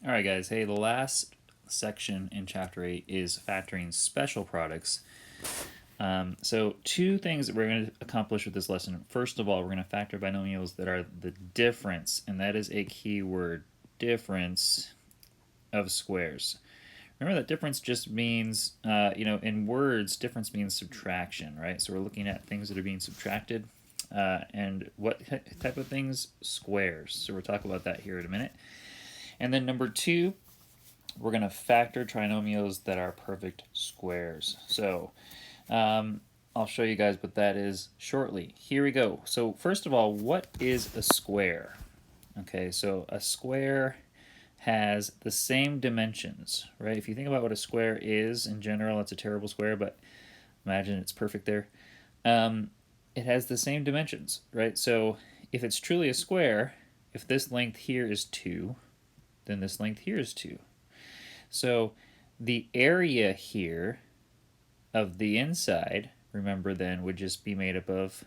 All right, guys. Hey, the last section in Chapter 8 is factoring special products. So two things that we're going to accomplish with this lesson. First of all, we're going to factor binomials that are the difference, and that is a key word, difference of squares. Remember that difference just means, in words, difference means subtraction, right? So we're looking at things that are being subtracted. And what type of things? Squares. So we'll talk about that here in a minute. And then number two, we're going to factor trinomials that are perfect squares. So I'll show you guys what that is shortly. Here we go. So first of all, what is a square? Okay, so a square has the same dimensions, right? If you think about what a square is in general, it's a terrible square, but imagine it's perfect there. It has the same dimensions, right? So if it's truly a square, if this length here is 2, then this length here is 2. So the area here of the inside, remember then, would just be made up of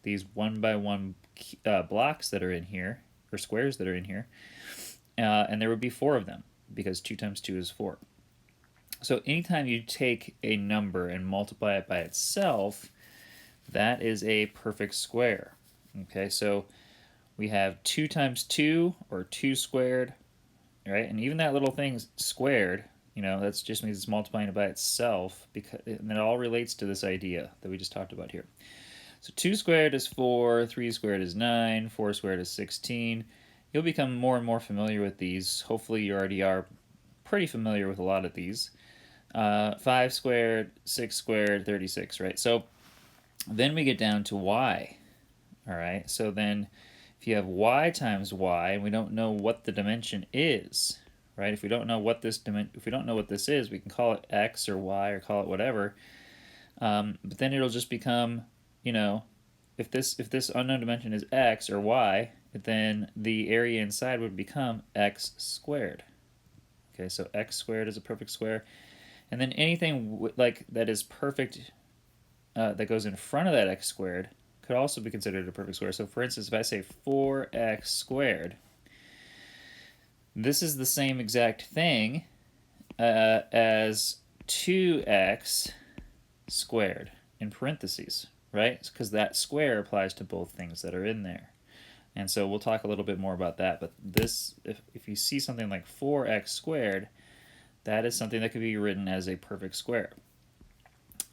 these 1 by 1 blocks that are in here, or squares that are in here, and there would be 4 of them, because 2 times 2 is 4. So anytime you take a number and multiply it by itself, that is a perfect square. Okay, so we have 2 times 2, or 2 squared, right? And even that little thing squared, that just means it's multiplying it by itself, and it all relates to this idea that we just talked about here. So 2 squared is 4, 3 squared is 9, 4 squared is 16. You'll become more and more familiar with these. Hopefully you already are pretty familiar with a lot of these. 5 squared, 6 squared, 36, right? So then we get down to y. All right, so then if you have y times y, and we don't know what the dimension is, right? If we don't know what this is, we can call it x or y or call it whatever. But then it'll just become, if this unknown dimension is x or y, then the area inside would become x squared. Okay, so x squared is a perfect square, and then anything like that is perfect that goes in front of that x squared could also be considered a perfect square. So for instance, if I say 4x squared, this is the same exact thing as 2x squared in parentheses, right? Because that square applies to both things that are in there. And so we'll talk a little bit more about that. But this, if you see something like 4x squared, that is something that could be written as a perfect square.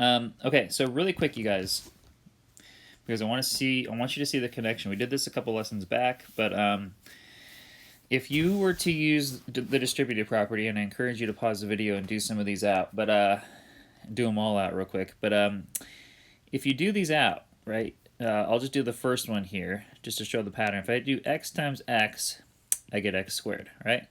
Okay, so really quick, you guys, because I want you to see the connection. We did this a couple lessons back, but if you were to use the distributive property, and I encourage you to pause the video and do some of these out, but do them all out real quick. But if you do these out, right, I'll just do the first one here just to show the pattern. If I do x times x, I get x squared, right?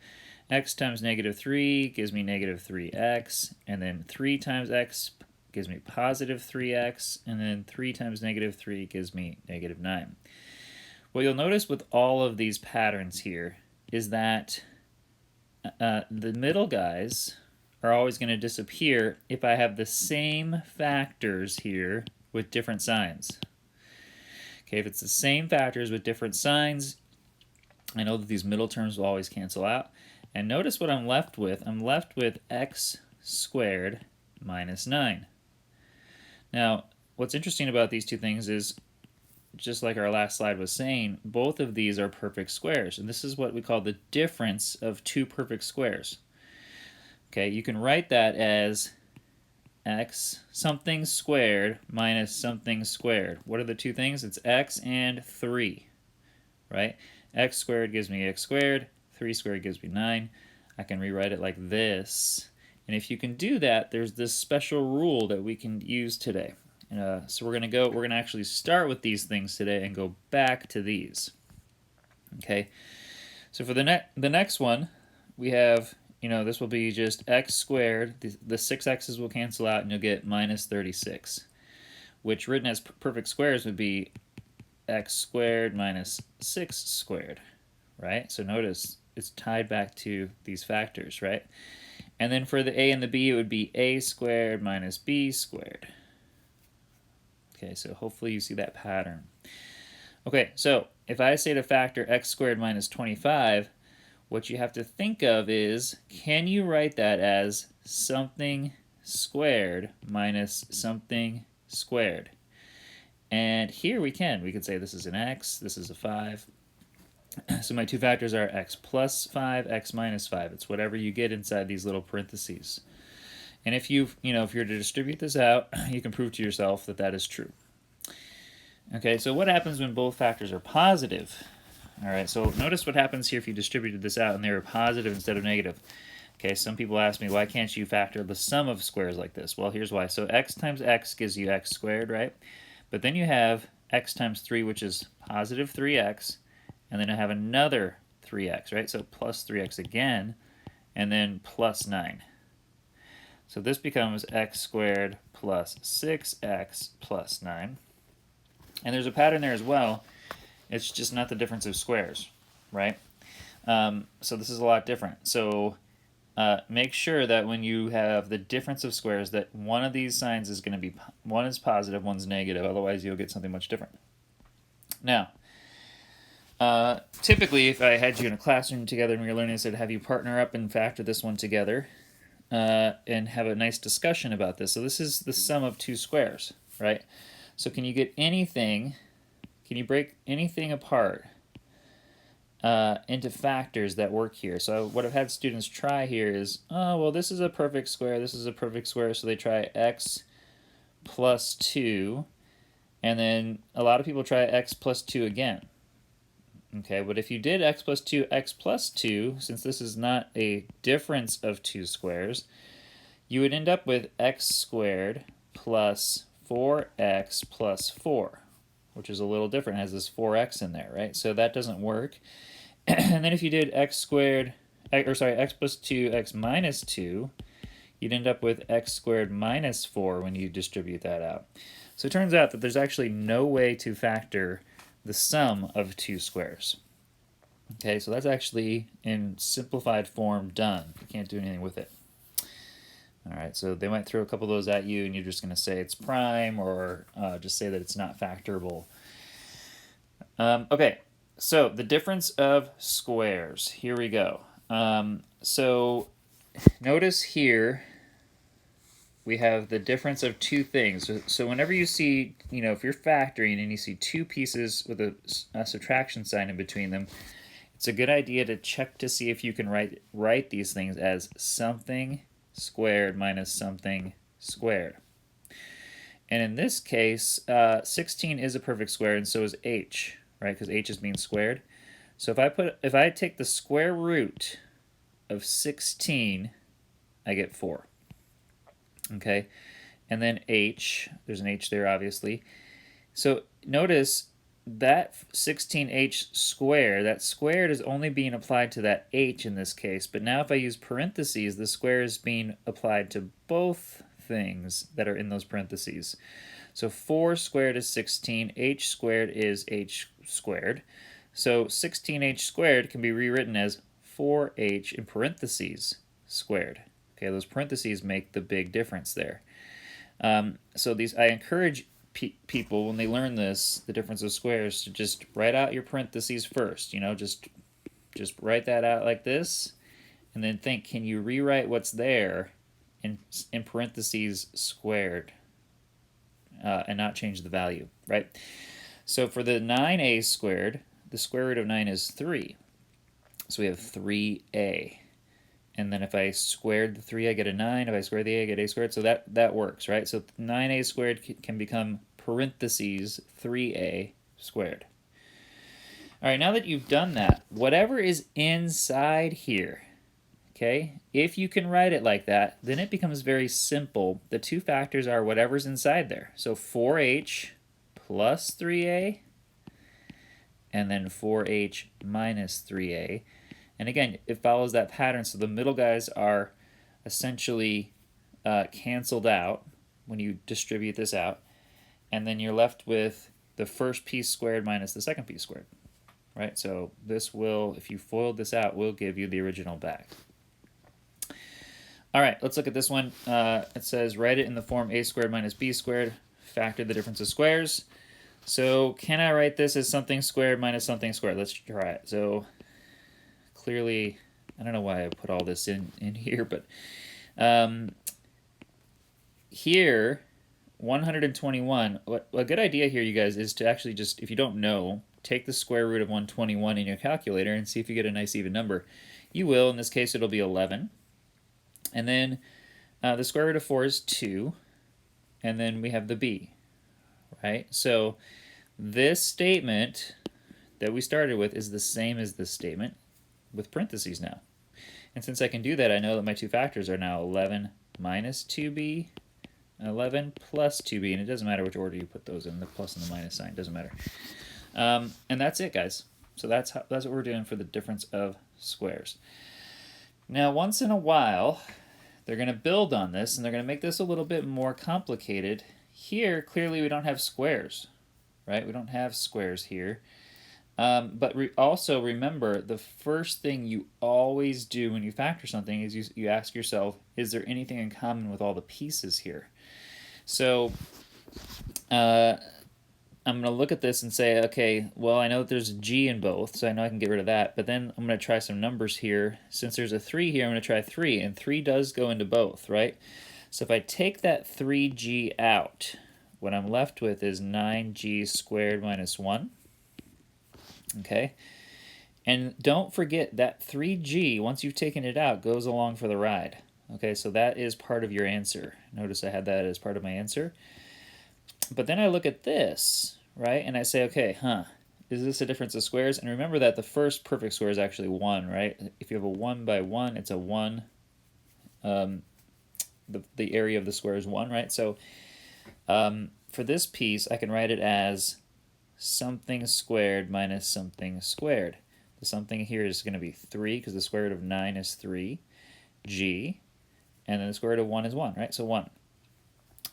X times negative 3 gives me negative 3x, and then 3 times x gives me positive 3x, and then 3 times negative 3 gives me negative 9. What you'll notice with all of these patterns here is that the middle guys are always going to disappear if I have the same factors here with different signs. Okay, if it's the same factors with different signs, I know that these middle terms will always cancel out. And notice what I'm left with. I'm left with x squared minus 9. Now, what's interesting about these two things is, just like our last slide was saying, both of these are perfect squares. And this is what we call the difference of two perfect squares. Okay, you can write that as x something squared minus something squared. What are the two things? It's x and 3, right? X squared gives me x squared, 3 squared gives me 9. I can rewrite it like this. And if you can do that, there's this special rule that we can use today. So we're gonna actually start with these things today and go back to these. Okay. So for the next one, we have, this will be just x squared. The 6 x's will cancel out, and you'll get minus 36, which written as perfect squares would be x squared minus 6 squared, right? So notice it's tied back to these factors, right? And then for the a and the b, it would be a squared minus b squared. Okay, so hopefully you see that pattern. Okay, so if I say to factor x squared minus 25, what you have to think of is, can you write that as something squared minus something squared? And here we can. We can say this is an x, this is a 5. So my two factors are x plus 5, x minus 5. It's whatever you get inside these little parentheses. And if if you're to distribute this out, you can prove to yourself that that is true. Okay, so what happens when both factors are positive? All right, so notice what happens here if you distributed this out and they were positive instead of negative. Okay, some people ask me, why can't you factor the sum of squares like this? Well, here's why. So x times x gives you x squared, right? But then you have x times 3, which is positive 3x, and then I have another 3x, right? So plus 3x again, and then plus 9. So this becomes x squared plus 6x plus 9. And there's a pattern there as well. It's just not the difference of squares, right? So this is a lot different. So make sure that when you have the difference of squares that one of these signs is going to be, one is positive, one's negative, otherwise you'll get something much different. Now, typically if I had you in a classroom together and we were learning, I said have you partner up and factor this one together and have a nice discussion about this. So this is the sum of two squares, right? So can you get anything, can you break anything apart into factors that work here? So what I've had students try here is, oh, well, this is a perfect square, this is a perfect square, so they try x plus 2, and then a lot of people try x plus 2 again. Okay, but if you did x plus 2, x plus 2, since this is not a difference of two squares, you would end up with x squared plus 4x plus 4, which is a little different. It has this 4x in there, right? So that doesn't work. And then if you did x squared, x plus 2, x minus 2, you'd end up with x squared minus 4 when you distribute that out. So it turns out that there's actually no way to factor the sum of two squares. Okay, so that's actually in simplified form done. You can't do anything with it. All right, so they might throw a couple of those at you and you're just going to say it's prime or just say that it's not factorable. Okay, so the difference of squares. Here we go. So notice here we have the difference of two things. So whenever you see, if you're factoring and you see two pieces with a subtraction sign in between them, it's a good idea to check to see if you can write these things as something squared minus something squared. And in this case, 16 is a perfect square, and so is h, right? Because h is being squared. So if I take the square root of 16, I get 4. Okay, and then h, there's an h there obviously. So notice that 16h squared, that squared is only being applied to that h in this case, but now if I use parentheses, the square is being applied to both things that are in those parentheses. So 4 squared is 16, h squared is h squared. So 16h squared can be rewritten as 4h in parentheses squared. Okay, those parentheses make the big difference there. So I encourage people when they learn this, the difference of squares, to just write out your parentheses first. Just write that out like this, and then think, can you rewrite what's there in parentheses squared, and not change the value, right? So for the 9a squared, the square root of 9 is 3. So we have 3a. And then if I squared the 3, I get a 9. If I square the a, I get a squared. So that works, right? So 9a squared can become parentheses 3a squared. All right, now that you've done that, whatever is inside here, okay, if you can write it like that, then it becomes very simple. The two factors are whatever's inside there. So 4h plus 3a, and then 4h minus 3a. And again, it follows that pattern, so the middle guys are essentially canceled out when you distribute this out, and then you're left with the first piece squared minus the second piece squared, right? So this will, if you FOILed this out, will give you the original back. All right, let's look at this one. It says write it in the form a squared minus b squared, factor the difference of squares. So can I write this as something squared minus something squared? Let's try it. So clearly, I don't know why I put all this in here, but here, 121, a good idea here, you guys, is to actually just, if you don't know, take the square root of 121 in your calculator and see if you get a nice even number. You will. In this case, it'll be 11. And then the square root of 4 is 2. And then we have the b, right? So this statement that we started with is the same as this statement with parentheses now. And since I can do that, I know that my two factors are now 11 minus 2b, 11 plus 2b, and it doesn't matter which order you put those in, the plus and the minus sign, doesn't matter. And that's it, guys. So that's what we're doing for the difference of squares. Now, once in a while, they're going to build on this, and they're going to make this a little bit more complicated. Here, clearly, we don't have squares, right? We don't have squares here. But also remember, the first thing you always do when you factor something is you ask yourself, is there anything in common with all the pieces here? So I'm going to look at this and say, okay, well, I know that there's a g in both, so I know I can get rid of that. But then I'm going to try some numbers here. Since there's a 3 here, I'm going to try 3, and 3 does go into both, right? So if I take that 3g out, what I'm left with is 9g squared minus 1. Okay? And don't forget that 3g, once you've taken it out, goes along for the ride. Okay, so that is part of your answer. Notice I had that as part of my answer. But then I look at this, right, and I say, okay, is this a difference of squares? And remember that the first perfect square is actually 1, right? If you have a 1 by 1, it's a 1. The area of the square is 1, right? So for this piece, I can write it as something squared minus something squared. The something here is going to be 3, because the square root of 9 is 3, g, and then the square root of 1 is 1, right? So 1.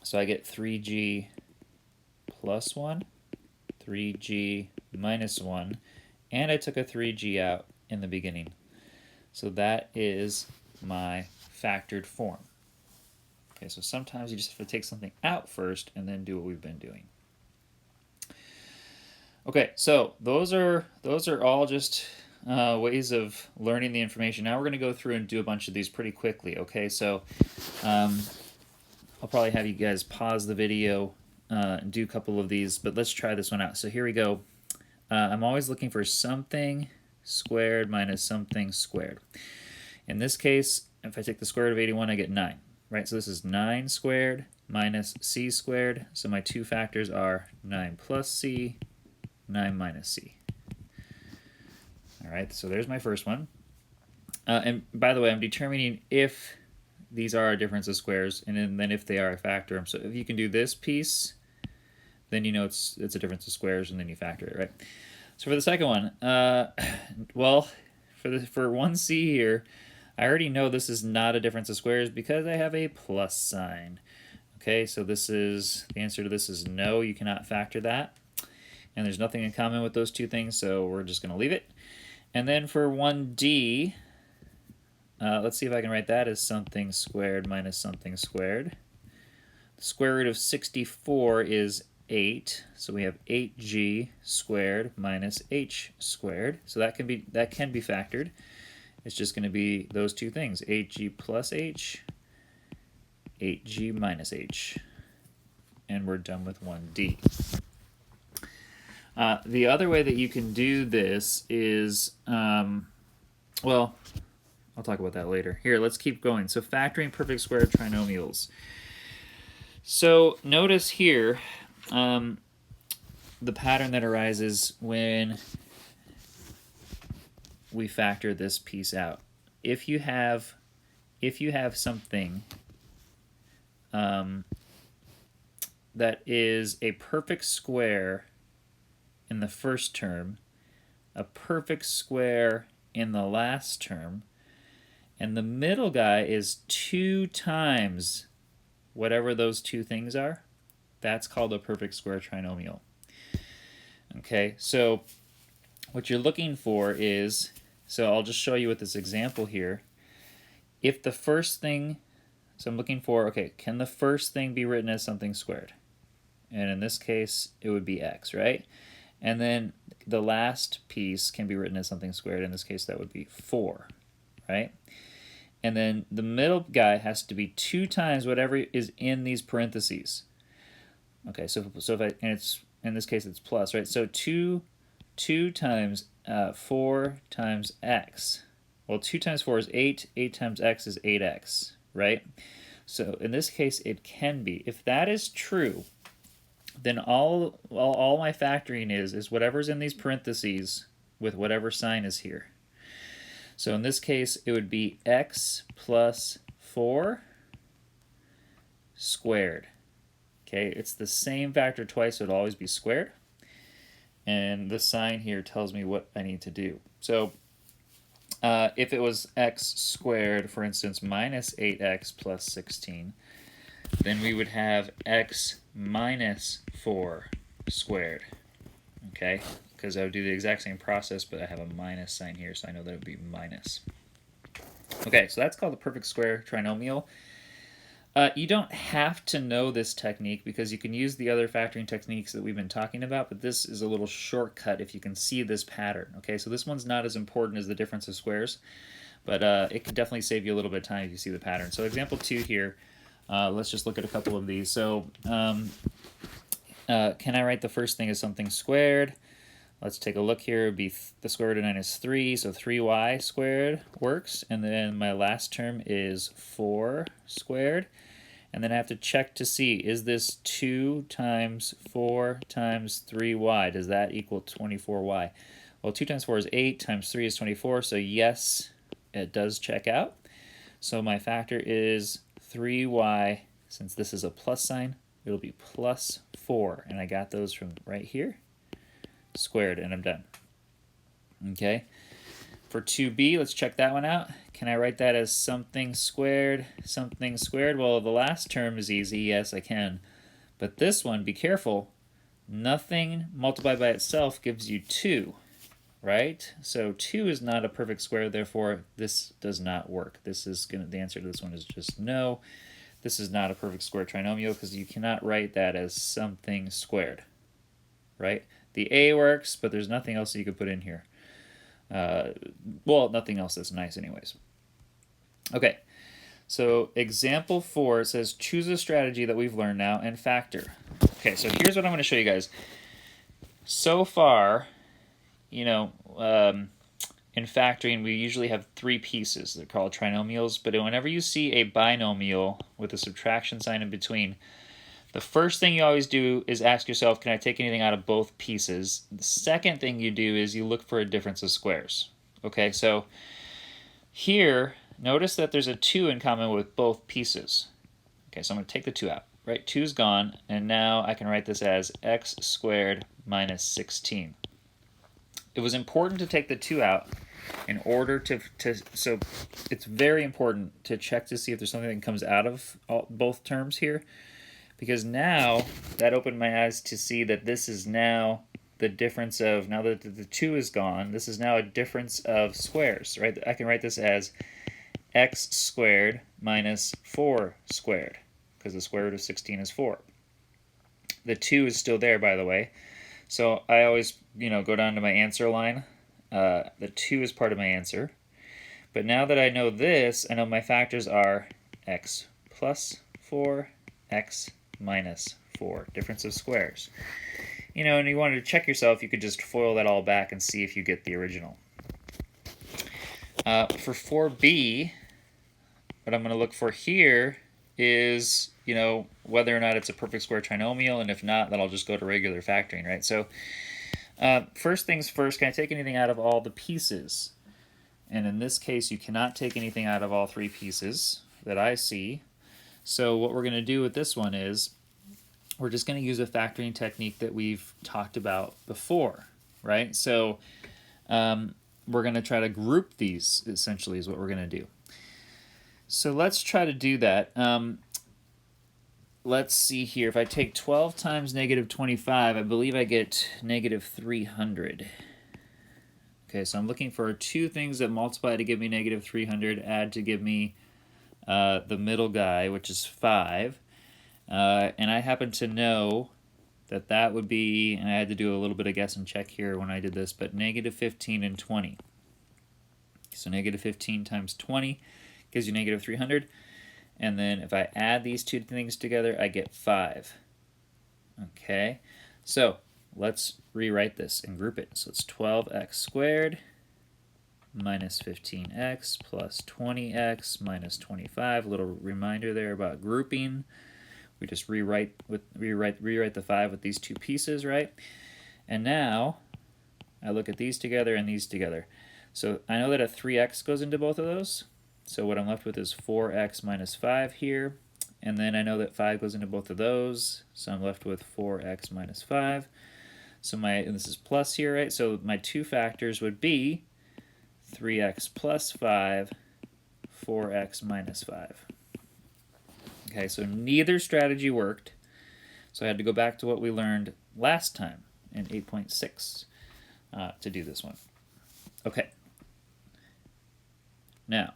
So I get 3g plus 1, 3g minus 1, and I took a 3g out in the beginning. So that is my factored form. Okay, so sometimes you just have to take something out first and then do what we've been doing. Okay, so those are all just ways of learning the information. Now we're going to go through and do a bunch of these pretty quickly. Okay, so I'll probably have you guys pause the video and do a couple of these, but let's try this one out. So here we go. I'm always looking for something squared minus something squared. In this case, if I take the square root of 81, I get 9, right? So this is 9 squared minus c squared. So my two factors are 9 plus c, 9 minus c. All right, so there's my first one. And by the way, I'm determining if these are a difference of squares, and then if they are, I factor them. So if you can do this piece, then you know it's a difference of squares, and then you factor it, right? So for the second one, well, for 1c here, I already know this is not a difference of squares because I have a plus sign. Okay, so this is, the answer to this is no, you cannot factor that. And there's nothing in common with those two things, so we're just going to leave it. And then for 1d, let's see if I can write that as something squared minus something squared. The square root of 64 is 8, so we have 8g squared minus h squared. So that can be factored. It's just going to be those two things, 8g plus h, 8g minus h. And we're done with 1d. The other way that you can do this is, well, I'll talk about that later. Here, let's keep going. So factoring perfect square trinomials. So notice here the pattern that arises when we factor this piece out. If you have something that is a perfect square in the first term, a perfect square in the last term, and the middle guy is 2 times whatever those two things are, that's called a perfect square trinomial. Okay, so what you're looking for is, so I'll just show you with this example here. If the first thing, so I'm looking for, okay, can the first thing be written as something squared? And in this case, it would be x, right? And then the last piece can be written as something squared. In this case, that would be 4, right? And then the middle guy has to be 2 times whatever is in these parentheses. Okay, so if I, and it's, in this case, it's plus, right? So 2 times 4 times x. Well, 2 times 4 is 8. 8 times x is 8x, right? So in this case, it can be. If that is true, then all my factoring is whatever's in these parentheses with whatever sign is here. So in this case, it would be x plus 4 squared. Okay, it's the same factor twice, so it'll always be squared. And the sign here tells me what I need to do. So if it was x squared, for instance, minus 8x plus 16, then we would have x minus 4 squared, okay? Because I would do the exact same process, but I have a minus sign here, so I know that it would be minus. Okay, so that's called the perfect square trinomial. You don't have to know this technique because you can use the other factoring techniques that we've been talking about, but this is a little shortcut if you can see this pattern. Okay, so this one's not as important as the difference of squares, but it can definitely save you a little bit of time if you see the pattern. So example 2 here, let's just look at a couple of these. So can I write the first thing as something squared? Let's take a look here. It would be the square root of 9 is 3, so 3y squared works. And then my last term is 4 squared. And then I have to check to see, is this 2 times 4 times 3y? Does that equal 24y? Well, 2 times 4 is 8, times 3 is 24, so yes, it does check out. So my factor is 3y. Since this is a plus sign, it'll be plus 4. And I got those from right here. Squared, and I'm done. Okay, for 2b, let's check that one out. Can I write that as something squared, something squared? Well, the last term is easy, yes I can. But this one, be careful, nothing multiplied by itself gives you 2, right? So 2 is not a perfect square, therefore this does not work. This is gonna, the answer to this one is just no. This is not a perfect square trinomial because you cannot write that as something squared, right? The A works, but there's nothing else that you could put in here. Well, nothing else that's nice anyways. Okay, so example 4 says choose a strategy that we've learned now and factor. Okay, so here's what I'm going to show you guys. So far, you know, in factoring, we usually have 3 pieces. They're called trinomials, but whenever you see a binomial with a subtraction sign in between, the first thing you always do is ask yourself, can I take anything out of both pieces? The second thing you do is you look for a difference of squares. Okay, so here, notice that there's a 2 in common with both pieces. Okay, so I'm going to take the 2 out, right? 2 is gone, and now I can write this as x squared minus 16. It was important to take the 2 out in order so it's very important to check to see if there's something that comes out of both terms here. Because now that opened my eyes to see that this is now the difference of, now that the 2 is gone, this is now a difference of squares, right? I can write this as x squared minus 4 squared, because the square root of 16 is 4. The 2 is still there, by the way. So I always, go down to my answer line. The 2 is part of my answer. But now that I know this, I know my factors are x plus 4, x minus 4, difference of squares. And you wanted to check yourself, you could just FOIL that all back and see if you get the original. For 4b, what I'm going to look for here is, whether or not it's a perfect square trinomial, and if not, then I'll just go to regular factoring, right? So first things first, can I take anything out of all the pieces? And in this case, you cannot take anything out of all 3 pieces that I see. So what we're going to do with this one is we're just going to use a factoring technique that we've talked about before, right? So we're going to try to group these, essentially, is what we're going to do. So let's try to do that. Let's see here. If I take 12 times negative 25, I believe I get negative 300. Okay, so I'm looking for 2 things that multiply to give me negative 300, add to give me the middle guy, which is 5. And I happen to know that would be, and I had to do a little bit of guess and check here when I did this, but negative 15 and 20. So negative 15 times 20 gives you negative 300. And then if I add these two things together, I get 5. Okay, so let's rewrite this and group it. So it's 12x squared minus 15x plus 20x minus 25. A little reminder there about grouping. We just rewrite the 5 with these two pieces, right? And now I look at these together and these together. So I know that a 3x goes into both of those. So what I'm left with is 4x minus 5 here. And then I know that 5 goes into both of those. So I'm left with 4x minus 5. So and this is plus here, right? So my two factors would be 3x plus 5, 4x minus 5. Okay, so neither strategy worked. So I had to go back to what we learned last time in 8.6 to do this one. Okay. Now,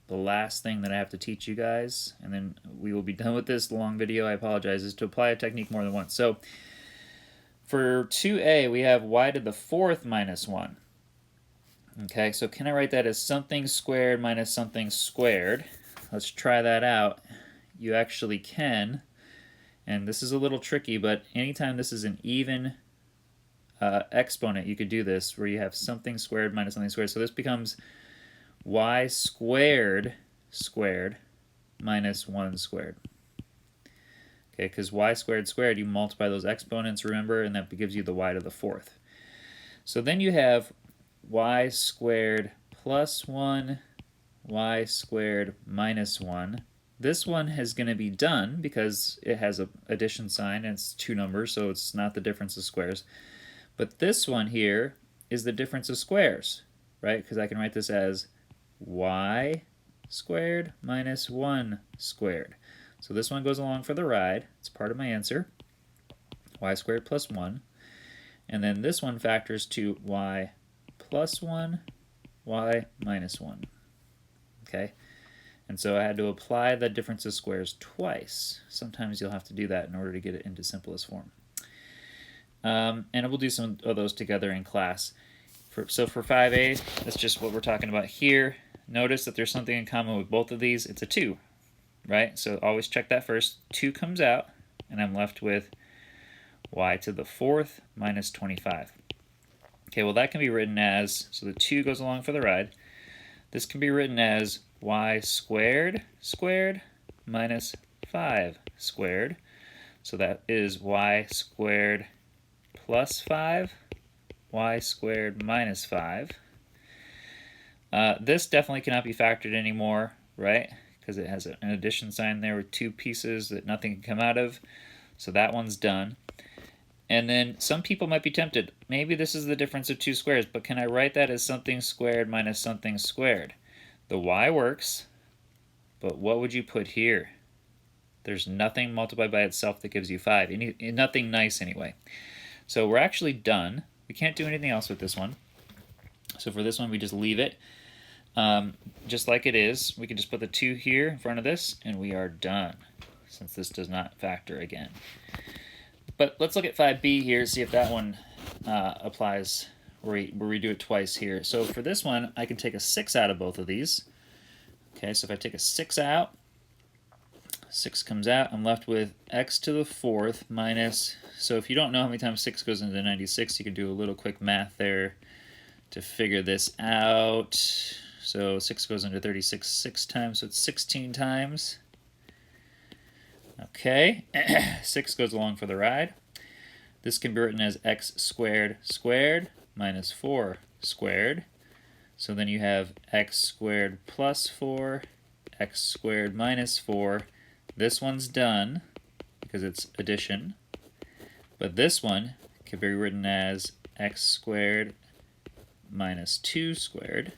the last thing that I have to teach you guys, and then we will be done with this long video, I apologize, is to apply a technique more than once. So for 2a, we have y to the 4th minus 1. Okay, so can I write that as something squared minus something squared? Let's try that out. You actually can, and this is a little tricky, but anytime this is an even exponent, you could do this, where you have something squared minus something squared. So this becomes y squared squared minus 1 squared. Okay, because y squared squared, you multiply those exponents, remember, and that gives you the y to the 4th. So then you have y squared plus 1, y squared minus 1. This one is going to be done because it has an addition sign and it's two numbers, so it's not the difference of squares. But this one here is the difference of squares, right? Because I can write this as y squared minus 1 squared. So this one goes along for the ride. It's part of my answer. Y squared plus 1. And then this one factors to y plus 1, y minus 1. Okay? And so I had to apply the difference of squares twice. Sometimes you'll have to do that in order to get it into simplest form. And we'll do some of those together in class. So for 5a, that's just what we're talking about here. Notice that there's something in common with both of these. It's a 2, right? So always check that first. 2 comes out, and I'm left with y to the 4th minus 25. Okay, well that can be written as, so the 2 goes along for the ride. This can be written as y squared squared minus 5 squared. So that is y squared plus 5, y squared minus 5. This definitely cannot be factored anymore, right? Because it has an addition sign there with two pieces that nothing can come out of. So that one's done. And then some people might be tempted. Maybe this is the difference of two squares, but can I write that as something squared minus something squared? The y works, but what would you put here? There's nothing multiplied by itself that gives you 5. Nothing nice anyway. So we're actually done. We can't do anything else with this one. So for this one, we just leave it. Just like it is, we can just put the 2 here in front of this, and we are done, since this does not factor again. But let's look at 5b here, see if that one applies, where we do it twice here. So for this one, I can take a 6 out of both of these. Okay, so if I take a 6 out, 6 comes out, I'm left with x to the 4th minus, so if you don't know how many times 6 goes into 96, you can do a little quick math there to figure this out. So 6 goes into 36 6 times, so it's 16 times. Okay, 6 goes along for the ride. This can be written as x squared squared minus 4 squared. So then you have x squared plus 4, x squared minus 4. This one's done because it's addition. But this one can be written as x squared minus 2 squared.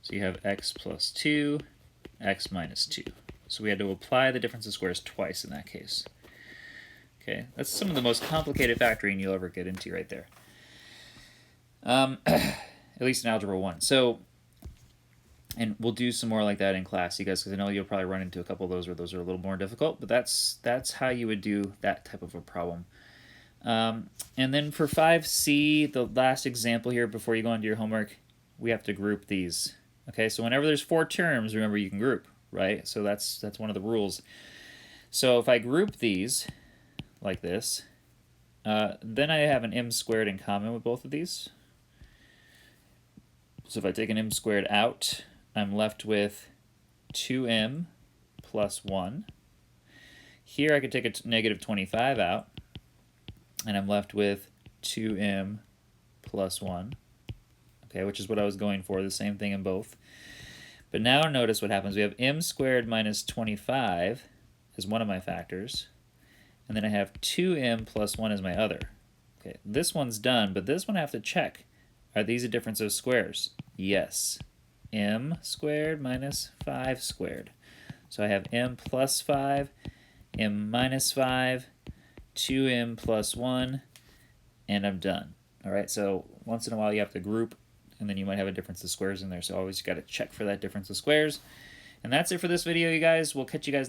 So you have x plus 2, x minus 2. So we had to apply the difference of squares twice in that case. Okay, that's some of the most complicated factoring you'll ever get into right there. At least in Algebra 1. So And we'll do some more like that in class, you guys, because I know you'll probably run into a couple of those where those are a little more difficult, but that's how you would do that type of a problem. And then for 5C, the last example here before you go into your homework, we have to group these. Okay, so whenever there's 4 terms, remember you can group, right? So that's one of the rules. So if I group these like this, then I have an m squared in common with both of these. So if I take an m squared out, I'm left with 2m plus 1. Here I could take a negative 25 out, and I'm left with 2m plus 1, okay, which is what I was going for, the same thing in both. But now notice what happens. We have m squared minus 25 as one of my factors, and then I have 2m plus 1 as my other. Okay, this one's done, but this one I have to check. Are these a difference of squares? Yes. M squared minus 5 squared. So I have m plus 5, m minus 5, 2m plus 1, and I'm done. All right, so once in a while you have to group, and then you might have a difference of squares in there, so always got to check for that difference of squares. And that's it for this video, you guys. We'll catch you guys next